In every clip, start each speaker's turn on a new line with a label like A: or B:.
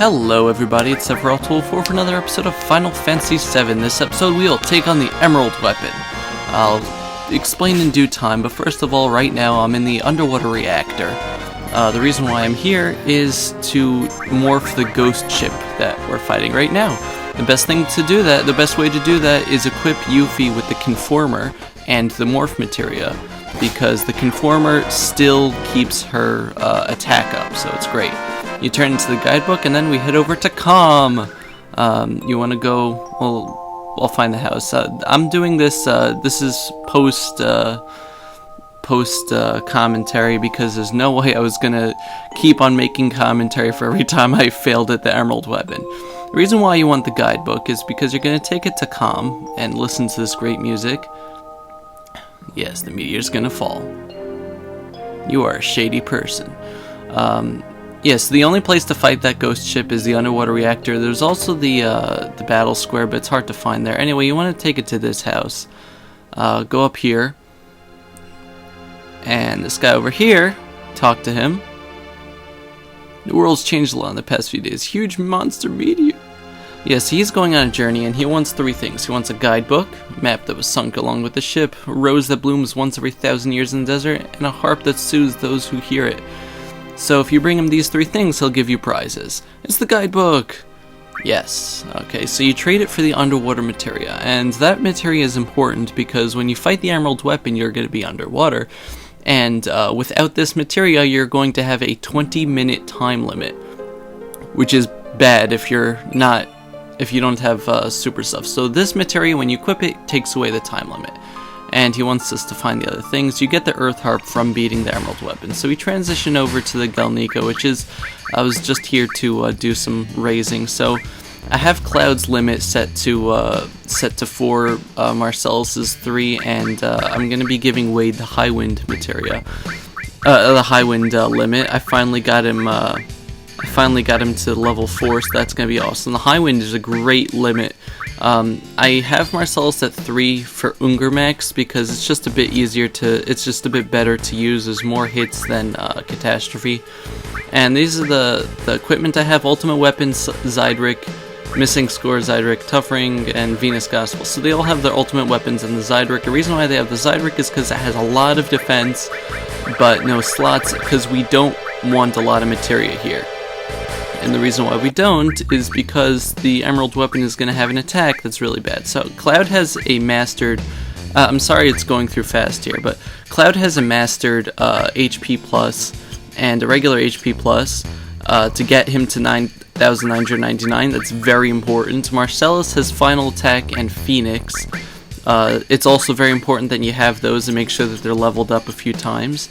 A: Hello everybody, it's Sephiroth12 for another episode of Final Fantasy VII. This episode we will take on the Emerald Weapon. I'll explain in due time, but first of all, right now I'm in the underwater reactor. The reason why I'm here is to morph the ghost ship that we're fighting right now. The best way to do that is equip Yuffie with the Conformer and the Morph Materia, because the Conformer still keeps her attack up, so it's great. You turn into the guidebook, and then we head over to Com. You want to go? Well, I'll find the house. I'm doing this. This is post commentary, because there's no way I was gonna keep on making commentary for every time I failed at the Emerald Weapon. The reason why you want the guidebook is because you're gonna take it to Com and listen to this great music. Yes, the meteor's gonna fall. You are a shady person. Yes, the only place to fight that ghost ship is the underwater reactor. There's also the battle square, but it's hard to find there. Anyway, you want to take it to this house. Go up here. And this guy over here, talk to him. The world's changed a lot in the past few days. Huge monster meteor. Yes, he's going on a journey, and he wants three things. He wants a guidebook, a map that was sunk along with the ship, a rose that blooms once every 1,000 years in the desert, and a harp that soothes those who hear it. So if you bring him these three things, he'll give you prizes. It's the guidebook! Yes. Okay, so you trade it for the underwater materia, and that materia is important because when you fight the Emerald Weapon, you're going to be underwater, and without this materia, you're going to have a 20-minute time limit, which is bad if you don't have super stuff. So this materia, when you equip it, takes away the time limit. And he wants us to find the other things. You get the Earth Harp from beating the Emerald Weapon. So we transition over to the Galnica, which is, I was just here to do some raising. So I have Cloud's limit set to 4, Marcellus is 3, and I'm going to be giving Wade the High Wind materia. The High Wind limit. I finally got him to level 4, so that's going to be awesome. The High Wind is a great limit. I have Marcellus at 3 for Ungermax because it's just a bit it's just a bit better to use. There's more hits than Catastrophe. And these are the equipment I have: Ultimate Weapons, Zydric, Missing Score, Zydric, Tough Ring, and Venus Gospel. So they all have their ultimate weapons in the Zydric. The reason why they have the Zydric is because it has a lot of defense, but no slots, because we don't want a lot of materia here. And the reason why we don't is because the Emerald Weapon is going to have an attack that's really bad. So Cloud has a mastered... I'm sorry it's going through fast here, but Cloud has a mastered HP plus and a regular HP plus to get him to 9,999. That's very important. Marcellus has Final Attack and Phoenix. It's also very important that you have those and make sure that they're leveled up a few times,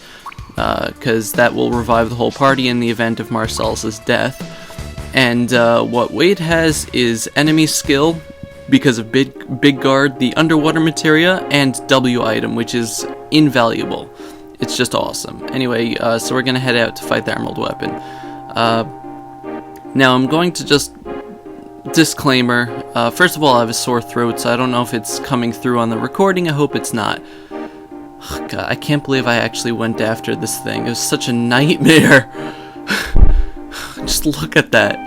A: because that will revive the whole party in the event of Marcellus's death. And what Wade has is enemy skill because of big guard, the underwater materia, and W item, which is invaluable. It's just awesome. Anyway, so we're gonna head out to fight the Emerald Weapon. Now I'm going to just disclaimer. First of all, I have a sore throat, so I don't know if it's coming through on the recording. I hope it's not. God, I can't believe I actually went after this thing. It was such a nightmare. Just look at that.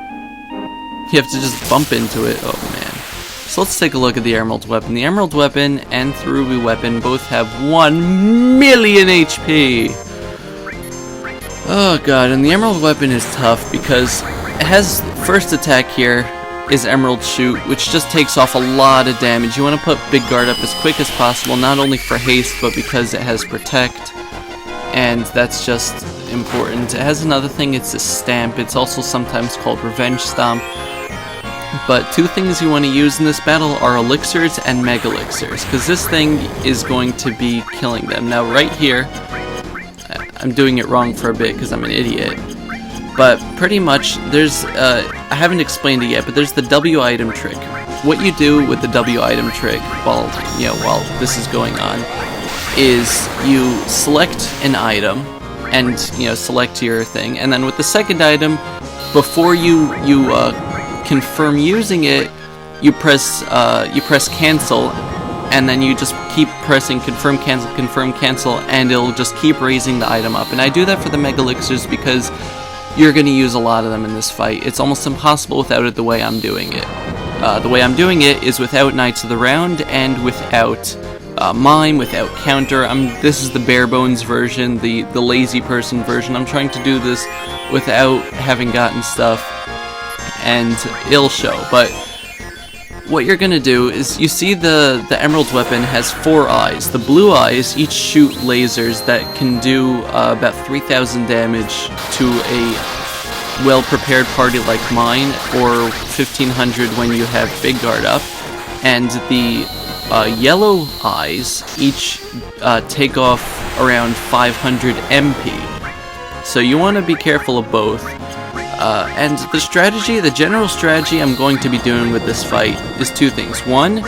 A: You have to just bump into it. Oh man. So let's take a look at the Emerald Weapon. The Emerald Weapon and the Ruby Weapon both have 1 million HP. Oh god, and the Emerald Weapon is tough because it has first attack here is Emerald Shoot, which just takes off a lot of damage. You want to put Big Guard up as quick as possible, not only for haste, but because it has Protect. And that's just important. It has another thing, it's a stamp. It's also sometimes called Revenge Stomp. But two things you want to use in this battle are Elixirs and Megalixers, because this thing is going to be killing them. Now right here, I'm doing it wrong for a bit because I'm an idiot. But pretty much, there's, I haven't explained it yet, but there's the W item trick. What you do with the W item trick while this is going on is you select an item and select your thing, and then with the second item, before you confirm using it, you press cancel, and then you just keep pressing confirm cancel, and it'll just keep raising the item up. And I do that for the Megalixers because you're going to use a lot of them in this fight. It's almost impossible without it the way I'm doing it. The way I'm doing it is without Knights of the Round and without Mime, without counter. This is the bare bones version, the lazy person version. I'm trying to do this without having gotten stuff, and it'll show. But what you're gonna do is, you see the emerald weapon has 4 eyes. The blue eyes each shoot lasers that can do about 3,000 damage to a well-prepared party like mine, or 1,500 when you have Big Guard up. And the yellow eyes each take off around 500 MP. So you want to be careful of both. And the general strategy I'm going to be doing with this fight is 2 things. One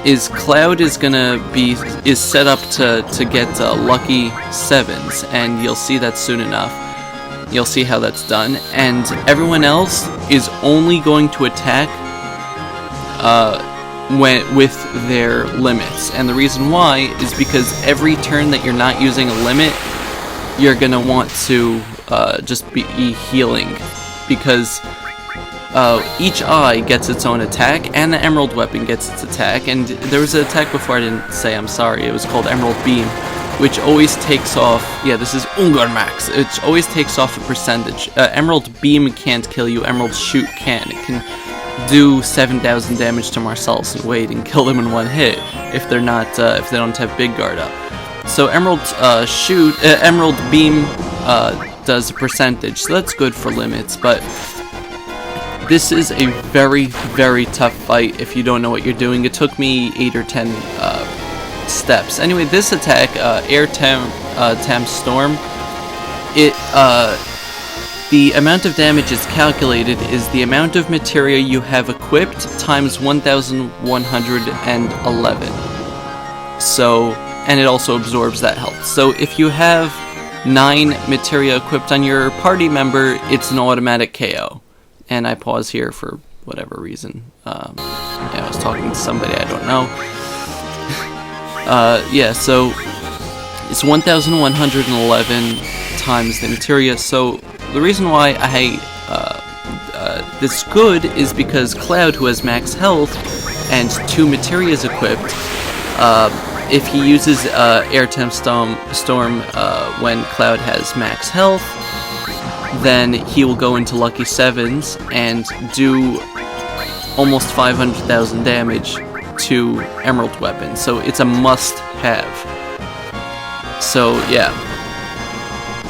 A: is Cloud is set up to get lucky 7s, and you'll see that soon enough. You'll see how that's done. And everyone else is only going to attack with their limits. And the reason why is because every turn that you're not using a limit, you're gonna want to just be healing, because each eye gets its own attack, and the emerald weapon gets its attack. And there was an attack before I didn't say, I'm sorry, it was called Emerald Beam, which always takes off, yeah, this is Ungar Max, it always takes off a percentage. Emerald Beam can't kill you, Emerald Shoot can. It can do 7,000 damage to Marcellus and Wade and kill them in 1 hit if they're not, if they don't have Big Guard up. So Emerald Emerald Beam does a percentage, so that's good for limits. But this is a very, very tough fight if you don't know what you're doing. It took me 8 or 10 steps. Anyway, this attack, Aire Tam Storm, the amount of damage is calculated is the amount of materia you have equipped times 1,111. So, and it also absorbs that health. So if you have 9 materia equipped on your party member, it's an automatic KO. And I pause here for whatever reason. Yeah, I was talking to somebody I don't know. Yeah, so it's 1,111 times the materia. So the reason why this good is because Cloud, who has max health and 2 materias equipped, if he uses Aire Tam Storm when Cloud has max health, then he will go into lucky 7s and do almost 500,000 damage to Emerald Weapon. So it's a must-have. So yeah.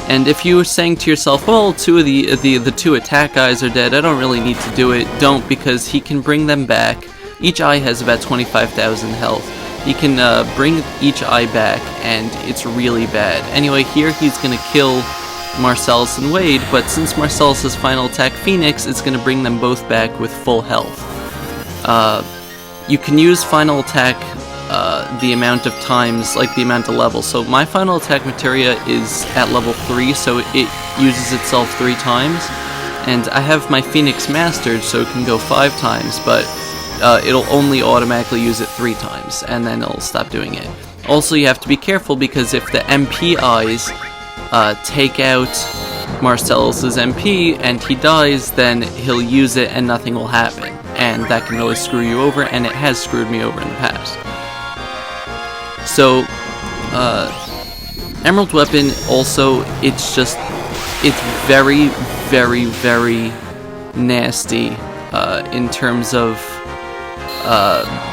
A: And if you were saying to yourself, well, 2 of the 2 attack guys are dead, I don't really need to do it, don't, because he can bring them back. Each eye has about 25,000 health. He can bring each eye back, and it's really bad. Anyway, here he's going to kill Marcellus and Wade, but since Marcellus' final attack Phoenix, it's going to bring them both back with full health. You can use final attack the amount of times, like the amount of levels. So my final attack materia is at level 3, so it uses itself 3 times. And I have my Phoenix mastered, so it can go 5 times, but it'll only automatically use it 3 times, and then it'll stop doing it. Also, you have to be careful, because if the MP eyes take out Marcellus's MP and he dies, then he'll use it and nothing will happen. And that can really screw you over, and it has screwed me over in the past. So, Emerald Weapon also, it's very, very, very nasty in terms of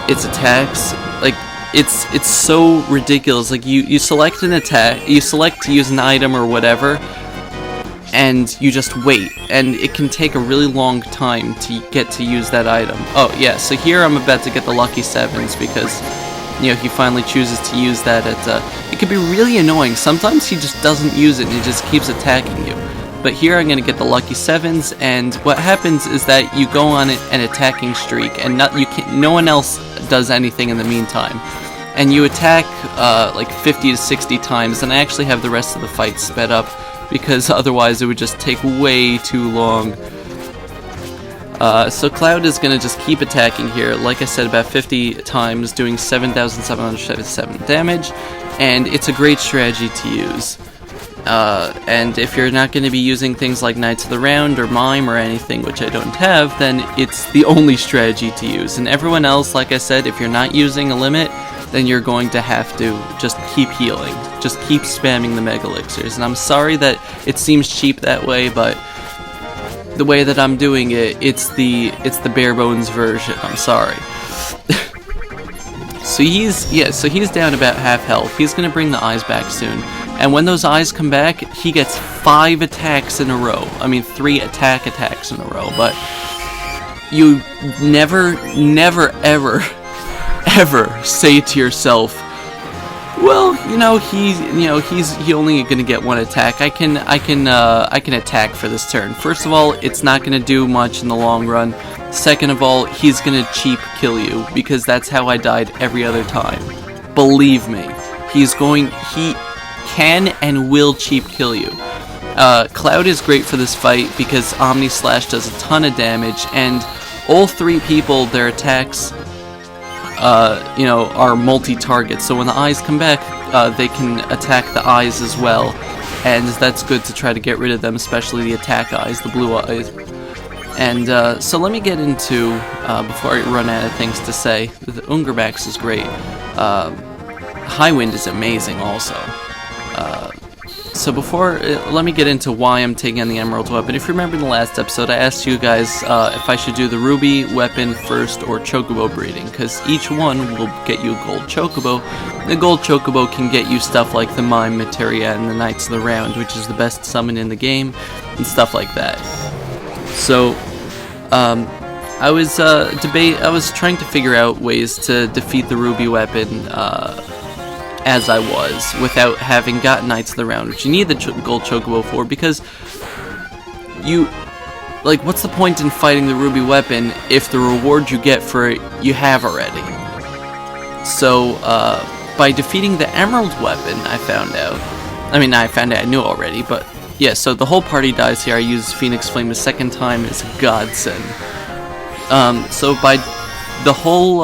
A: its attacks. Like, it's so ridiculous. Like, you select an attack, you select to use an item or whatever, and you just wait, and it can take a really long time to get to use that item. Oh yeah, so here I'm about to get the lucky 7s, because, you know, he finally chooses to use that at, it can be really annoying. Sometimes he just doesn't use it and he just keeps attacking you. But here I'm gonna get the lucky 7s, and what happens is that you go on an attacking streak, and no one else does anything in the meantime. And you attack like 50 to 60 times, and I actually have the rest of the fight sped up, because otherwise it would just take way too long. So Cloud is going to just keep attacking here, like I said, about 50 times, doing 7,777 damage, and it's a great strategy to use. And if you're not going to be using things like Knights of the Round or Mime or anything, which I don't have, then it's the only strategy to use. And everyone else, like I said, if you're not using a limit, then you're going to have to just keep healing. Just keep spamming the Megalixers. And I'm sorry that it seems cheap that way, but the way that I'm doing it, it's the bare bones version. I'm sorry. So he's down about half health. He's gonna bring the eyes back soon. And when those eyes come back, he gets 5 attacks in a row. I mean 3 attacks in a row, but you never ever say to yourself, well, he's only gonna get 1 attack. I can attack for this turn. First of all, it's not gonna do much in the long run. Second of all, he's gonna cheap kill you, because that's how I died every other time. Believe me, he can and will cheap kill you. Cloud is great for this fight because Omni Slash does a ton of damage, and all 3 people, their attacks are multi-target, so when the eyes come back, they can attack the eyes as well, and that's good to try to get rid of them, especially the attack eyes, the blue eyes. And so let me get into, before I run out of things to say, the Ungermax is great. High Wind is amazing also. So let me get into why I'm taking on the Emerald Weapon. If you remember in the last episode, I asked you guys if I should do the Ruby Weapon first or Chocobo breeding, because each one will get you a Gold Chocobo. The Gold Chocobo can get you stuff like the Mime, Materia, and the Knights of the Round, which is the best summon in the game, and stuff like that. So, I was trying to figure out ways to defeat the Ruby Weapon, as I was, without having gotten Knights of the Round, which you need the Gold Chocobo for, because what's the point in fighting the Ruby Weapon if the reward you get for it, you have already? So, by defeating the Emerald Weapon, I knew already, but yeah, so the whole party dies here. I use Phoenix Flame the second time. It's a godsend. So by the whole,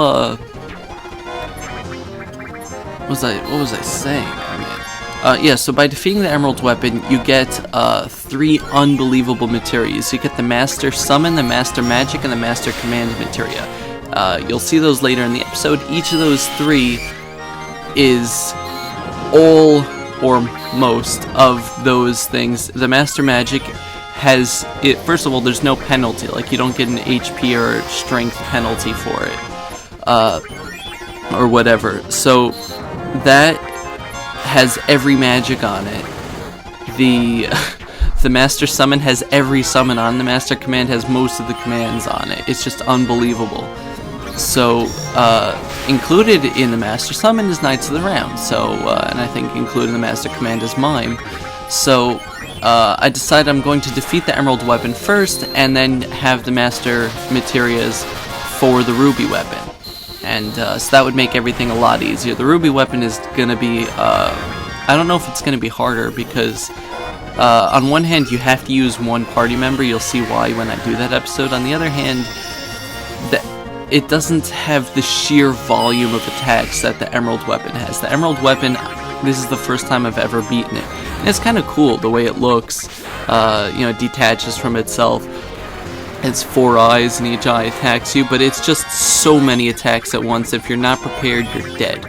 A: what was I saying? So by defeating the Emerald Weapon, you get 3 unbelievable Materias. You get the Master Summon, the Master Magic, and the Master Command Materia. You'll see those later in the episode. Each of those 3 is all or most of those things. The Master Magic has it. First of all, there's no penalty, like you don't get an HP or strength penalty for it, or whatever. So that has every magic on it. The Master Summon has every summon on. The Master Command has most of the commands on it. It's just unbelievable. So, included in the Master Summon is Knights of the Round, so, and I think included in the Master Command is Mime. So, I decided I'm going to defeat the Emerald Weapon first, and then have the Master Materias for the Ruby Weapon. And, so that would make everything a lot easier. The Ruby Weapon is gonna be, I don't know if it's gonna be harder, because, on one hand, you have to use 1 party member. You'll see why when I do that episode. On the other hand, it doesn't have the sheer volume of attacks that the Emerald Weapon has. The Emerald Weapon, this is the first time I've ever beaten it. And it's kind of cool the way it looks. It detaches from itself. It's 4 eyes and each eye attacks you, but it's just so many attacks at once. If you're not prepared, you're dead.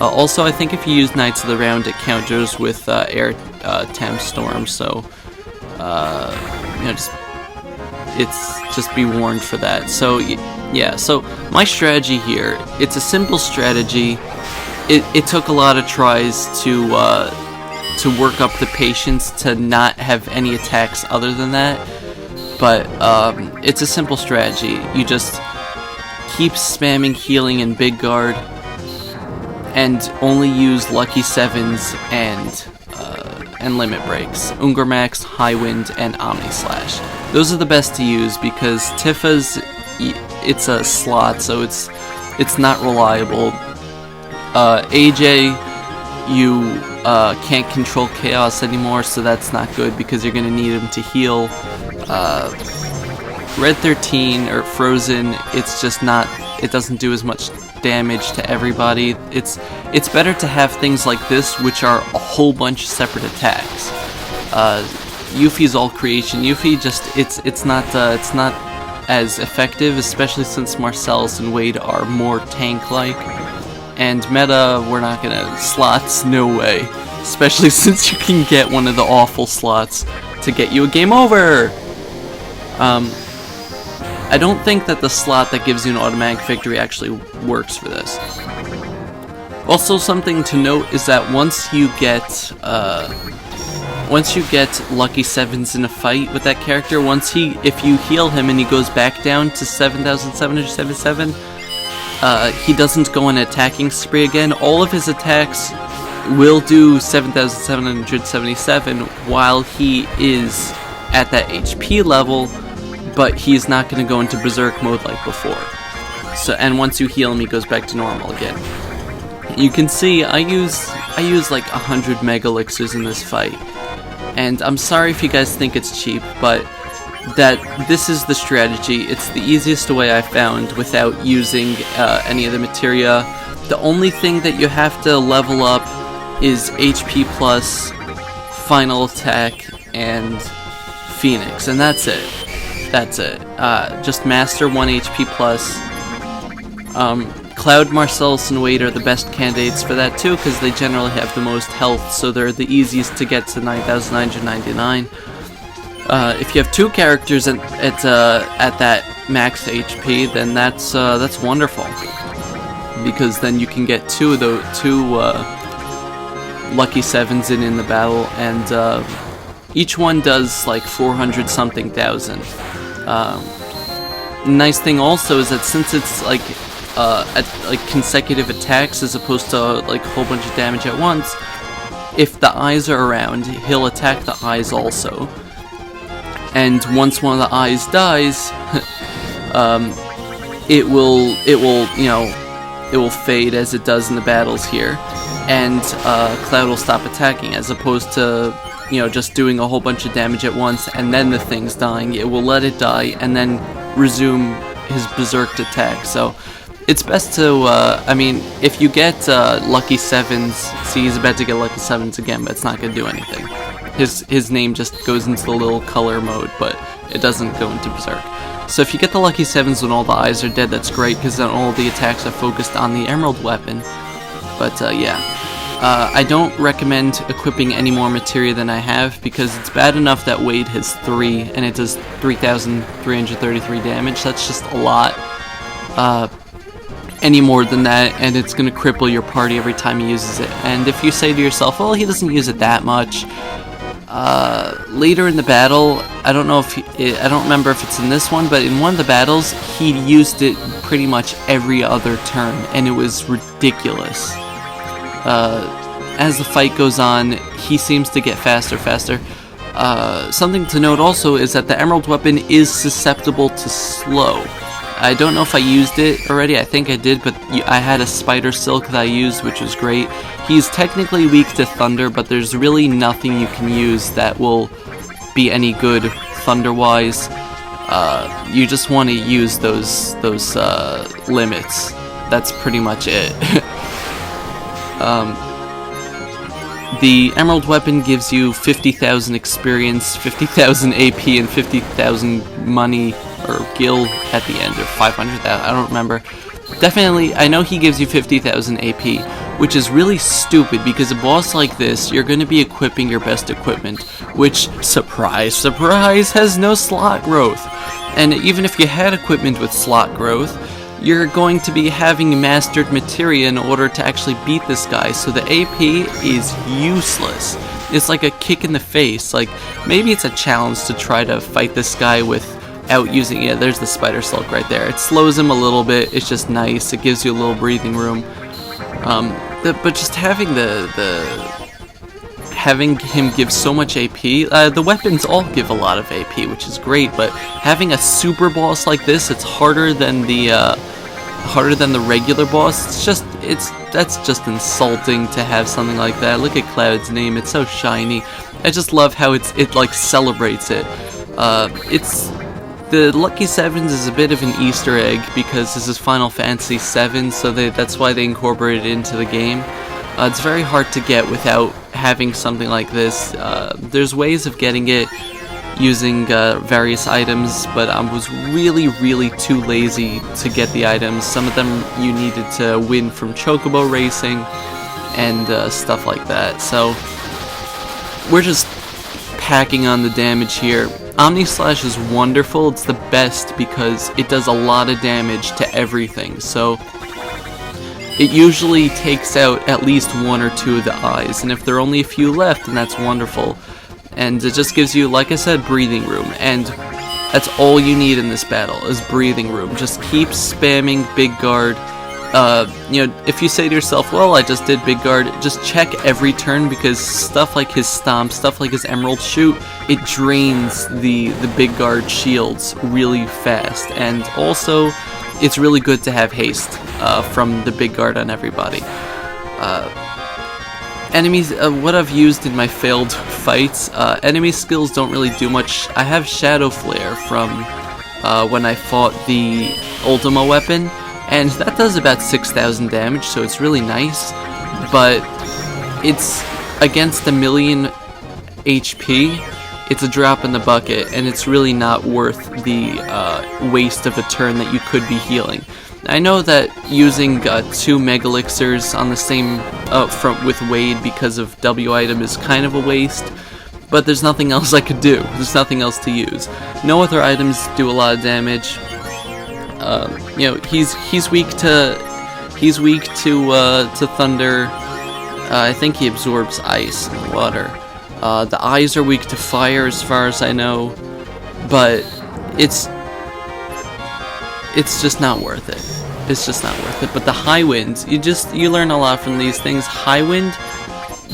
A: Also, I think if you use Knights of the Round, it counters with Aire Tam Storm, so just be warned for that. So yeah, so my strategy here, it's a simple strategy. It took a lot of tries to work up the patience to not have any attacks other than that, but it's a simple strategy. You just keep spamming healing and big guard, and only use Lucky 7s and limit breaks. Ungermax, High Wind, and Omni Slash. Those are the best to use because Tifa's, it's a slot, so it's not reliable. AJ, you can't control Chaos anymore, so that's not good because you're going to need him to heal. Red 13 or Frozen, it's just not, it doesn't do as much damage to everybody. It's better to have things like this, which are a whole bunch of separate attacks. Yuffie's all creation. Yuffie just it's not as effective, especially since Marcellus and Wade are more tank-like. And meta, we're not gonna slots, no way. Especially since you can get one of the awful slots to get you a game over. I don't think that the slot that gives you an automatic victory actually works for this. Also, something to note is that once you get lucky 7s in a fight with that character, if you heal him and he goes back down to 7,777, he doesn't go on an attacking spree again. All of his attacks will do 7,777 while he is at that HP level, but he's not going to go into berserk mode like before. So, and once you heal him, he goes back to normal again. You can see I use like 100 Megalixers in this fight, and I'm sorry if you guys think it's cheap, but this is the strategy. It's the easiest way I found without using any of the materia. The only thing that you have to level up is HP plus, final attack, and Phoenix, and that's it. That's it. Just master 1 HP plus. Cloud, Marcellus, and Wade are the best candidates for that too, because they generally have the most health, so they're the easiest to get to 9,999. If you have 2 characters at that max HP, then that's wonderful, because then you can get two lucky 7s in the battle, and each one does like 400 something thousand. Nice thing also is that since it's like consecutive attacks as opposed to like a whole bunch of damage at once, if the eyes are around, he'll attack the eyes also. And once one of the eyes dies, it will fade as it does in the battles here, and Cloud will stop attacking, as opposed to just doing a whole bunch of damage at once and then the thing's dying. It will let it die and then resume his berserk attack. So it's best to, if you get lucky 7s, see, he's about to get lucky 7s again, but it's not going to do anything. His name just goes into the little color mode, but it doesn't go into berserk. So if you get the lucky 7s when all the eyes are dead, that's great, because then all the attacks are focused on the emerald weapon. But yeah. I don't recommend equipping any more materia than I have, because it's bad enough that Wade has 3 and it does 3,333 damage. That's just a lot. Any more than that and it's going to cripple your party every time he uses it. And if you say to yourself, well, he doesn't use it that much, later in the battle, I don't remember if it's in this one, but in one of the battles he used it pretty much every other turn, and it was ridiculous. As the fight goes on, he seems to get faster. Something to note also is that the emerald weapon is susceptible to slow. I don't know if I used it already, I think I did, but I had a spider silk that I used, which was great. He's technically weak to thunder, but there's really nothing you can use that will be any good thunder-wise. You just want to use those limits. That's pretty much it. The emerald weapon gives you 50,000 experience, 50,000 AP, and 50,000 money or gil at the end, or 500,000, I don't remember. Definitely, I know he gives you 50,000 AP, which is really stupid, because a boss like this, you're going to be equipping your best equipment, which, surprise, surprise, has no slot growth. And even if you had equipment with slot growth, you're going to be having mastered materia in order to actually beat this guy, so the AP is useless. It's like a kick in the face. Like, maybe it's a challenge to try to fight this guy without using it. Yeah, there's the spider silk right there. It slows him a little bit. It's just nice. It gives you a little breathing room. But just having having him give so much AP, the weapons all give a lot of AP, which is great, but having a super boss like this, it's harder than the regular boss. That's just insulting to have something like that. Look at Cloud's name, it's so shiny. I just love how it like celebrates it. the Lucky Sevens is a bit of an Easter egg because this is Final Fantasy VII, so that's why they incorporated it into the game. It's very hard to get without having something like this. There's ways of getting it using various items, but I was really too lazy to get the items. Some of them you needed to win from Chocobo Racing and stuff like that. So we're just packing on the damage here. Omni Slash is wonderful. It's the best because it does a lot of damage to everything. So it usually takes out at least one or two of the eyes, and if there are only a few left, then that's wonderful. And it just gives you, like I said, breathing room, and that's all you need in this battle, is breathing room. Just keep spamming Big Guard. You know, if you say to yourself, well, I just did Big Guard, just check every turn, because stuff like his Stomp, stuff like his Emerald Shoot, it drains the Big Guard shields really fast, and also it's really good to have haste from the Big Guard on everybody. Enemies, what I've used in my failed fights, enemy skills don't really do much. I have Shadow Flare from when I fought the Ultima weapon, and that does about 6,000 damage, so it's really nice, but it's against 1,000,000 HP, it's a drop in the bucket, and it's really not worth the waste of a turn that you could be healing. I know that using 2 Megalixers on the same front with Wade because of W item is kind of a waste, but there's nothing else I could do. There's nothing else to use. No other items do a lot of damage. You know, he's weak to thunder. I think he absorbs ice and water. The eyes are weak to fire, as far as I know, but it's just not worth it. It's just not worth it. But the High Wind, you learn a lot from these things. High Wind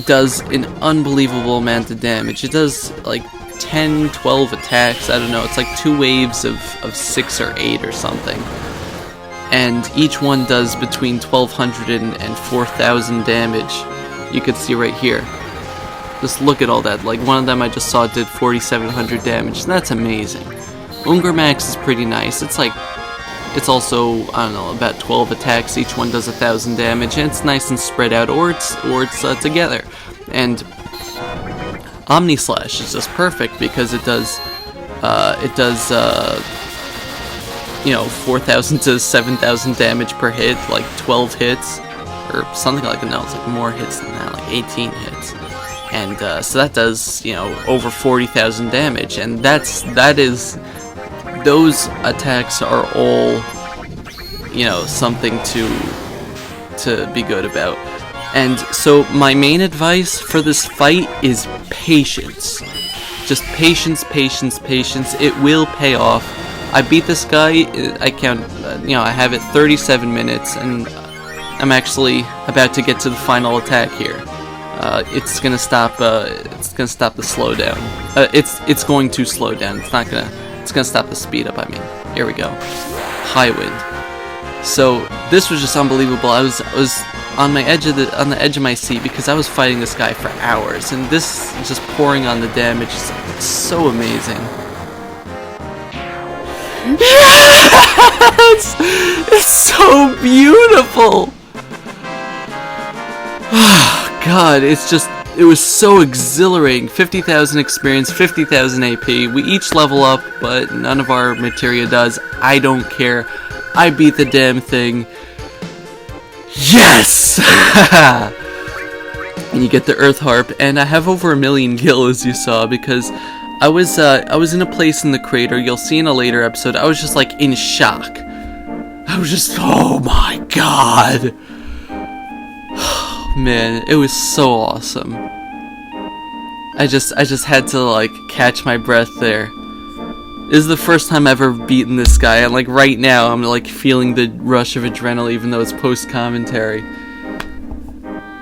A: does an unbelievable amount of damage. It does like 10, 12 attacks, I don't know, it's like 2 waves of 6 or 8 or something. And each one does between 1,200 and 4,000 damage. You can see right here. Just look at all that. Like, one of them I just saw did 4,700 damage, and that's amazing. Ungermax is pretty nice. It's also, I don't know, about 12 attacks. Each one does 1,000 damage, and it's nice and spread out, or it's together. And Omni Slash is just perfect because it does you know, 4,000 to 7,000 damage per hit, like 12 hits, or something like that. No, it's like more hits than that, like 18 hits. And so that does, you know, over 40,000 damage, and those attacks are all, you know, something to be good about. And so my main advice for this fight is patience. Just patience, patience, patience. It will pay off. I beat this guy, I count, you know, I have it 37 minutes, and I'm actually about to get to the final attack here. It's gonna stop the slowdown. It's going to slow down. It's gonna stop the speed up, I mean. Here we go. High Wind. So this was just unbelievable. I was on the edge of my seat because I was fighting this guy for hours, and this just pouring on the damage is so amazing. Yes! It's so beautiful. God, it was so exhilarating. 50,000 experience, 50,000 AP. We each level up, but none of our materia does. I don't care. I beat the damn thing. Yes! And you get the Earth Harp, and I have over 1,000,000 gil, as you saw, because I was in a place in the crater. You'll see in a later episode. I was just like in shock. I was just, oh my god. Man, it was so awesome. I just had to like catch my breath there. This is the first time I've ever beaten this guy, and like right now I'm like feeling the rush of adrenaline, even though it's post-commentary.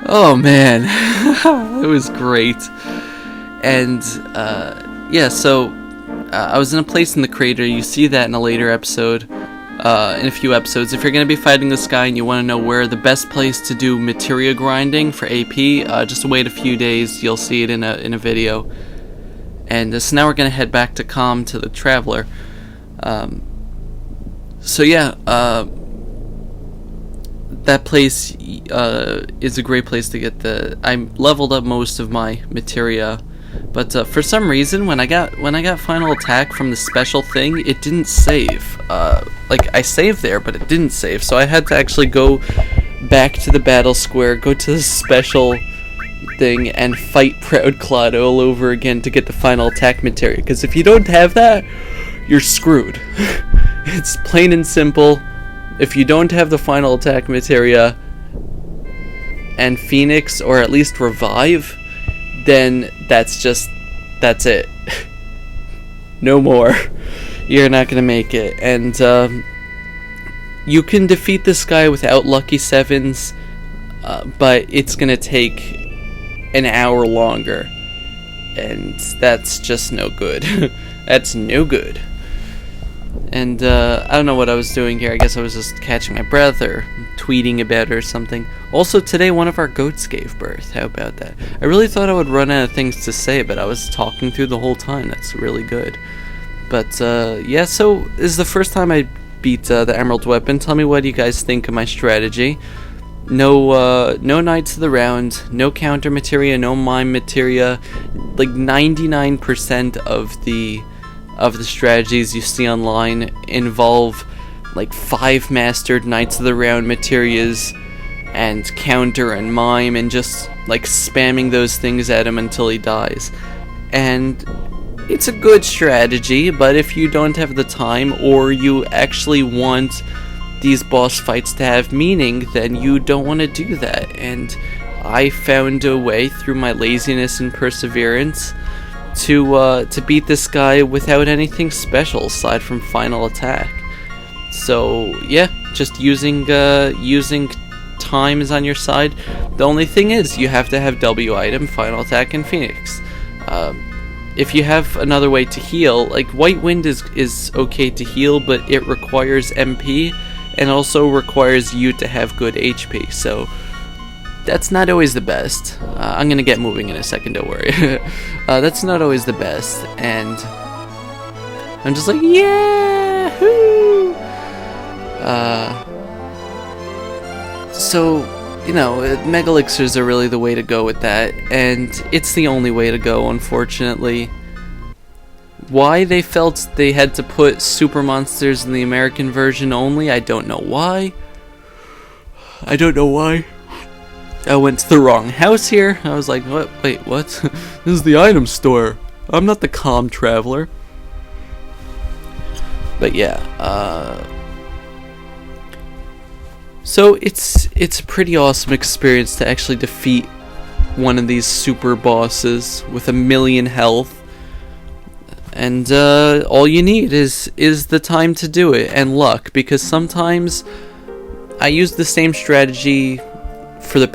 A: Oh man, it was great. And yeah, so I was in a place in the crater. You see that in a later episode. In a few episodes. If you're going to be fighting this guy and you want to know where the best place to do materia grinding for AP, just wait a few days, you'll see it in a video. And so now we're going to head back to Calm to the Traveler. So yeah, that place is a great place to get I leveled up most of my materia, but for some reason when I got final attack from the special thing, it didn't save. Like I saved there, but it didn't save, so I had to actually go back to the battle square, go to the special thing, and fight Proud Clod all over again to get the final attack materia. Because if you don't have that, you're screwed. It's plain and simple. If you don't have the final attack materia and Phoenix, or at least revive, then that's it. No more. You're not gonna make it. And you can defeat this guy without lucky 7s, but it's gonna take an hour longer, and that's just no good. That's no good. And I don't know what I was doing here. I guess I was just catching my breath or tweeting about it or something. Also, today one of our goats gave birth. How about that? I really thought I would run out of things to say, but I was talking through the whole time. That's really good. But yeah, so this is the first time I beat the Emerald Weapon. Tell me what you guys think of my strategy. No Knights of the Round, no counter materia, no mime materia. Like 99% of the strategies you see online involve like 5 mastered Knights of the Round materias and counter and mime, and just like spamming those things at him until he dies. And it's a good strategy, but if you don't have the time, or you actually want these boss fights to have meaning, then you don't want to do that. And I found a way through my laziness and perseverance to beat this guy without anything special aside from final attack. So yeah, just using time is on your side. The only thing is you have to have W item, final attack, and Phoenix. If you have another way to heal, like White Wind is okay to heal, but it requires MP and also requires you to have good HP, so that's not always the best. I'm gonna get moving in a second, don't worry. That's not always the best, and I'm just like, yeah, hoo! So, you know, Megalixers are really the way to go with that, and it's the only way to go, unfortunately. Why they felt they had to put super monsters in the American version only, I don't know why. I went to the wrong house here. I was like, what? Wait, what? This is the item store. I'm not the calm traveler. But yeah, so it's a pretty awesome experience to actually defeat one of these super bosses with 1,000,000 health. And all you need is the time to do it, and luck, because sometimes I use the same strategy for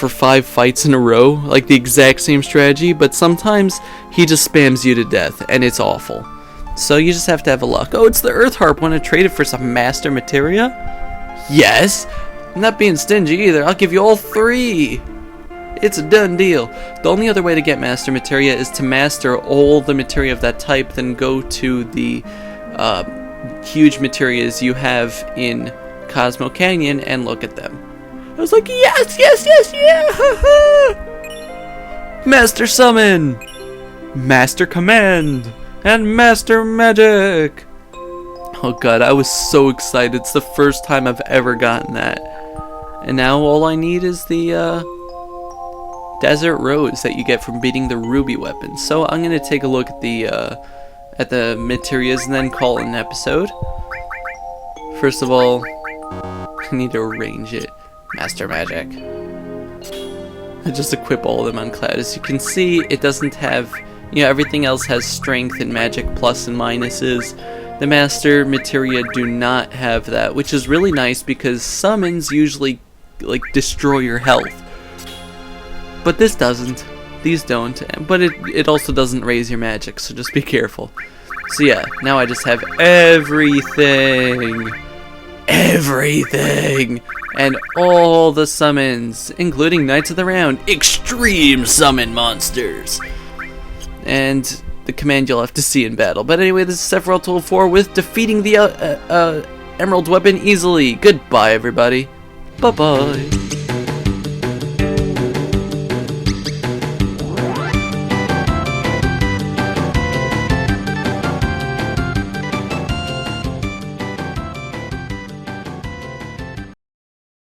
A: 5 fights in a row, like the exact same strategy, but sometimes he just spams you to death, and it's awful. So you just have to have a luck. Oh, it's the Earth Harp. Want to trade it for some master materia? Yes! I'm not being stingy either. I'll give you all 3! It's a done deal. The only other way to get master materia is to master all the materia of that type, then go to the huge materias you have in Cosmo Canyon and look at them. I was like, yes, yeah! Master Summon! Master Command! And Master Magic! Oh god, I was so excited. It's the first time I've ever gotten that. And now all I need is the Desert Rose that you get from beating the Ruby weapon. So I'm gonna take a look at the materias and then call it an episode. First of all, I need to arrange it. Master Magic. I just equip all of them on Cloud. As you can see, it doesn't have, you know, everything else has strength and magic plus and minuses. The Master Materia do not have that, which is really nice because summons usually like destroy your health. But this doesn't. These don't. But it also doesn't raise your magic, so just be careful. So yeah, now I just have everything. Everything! And all the summons, including Knights of the Round, extreme summon monsters. And the command you'll have to see in battle. But anyway, this is Sephiroth Tool 4 with defeating the Emerald Weapon easily. Goodbye, everybody. Bye-bye.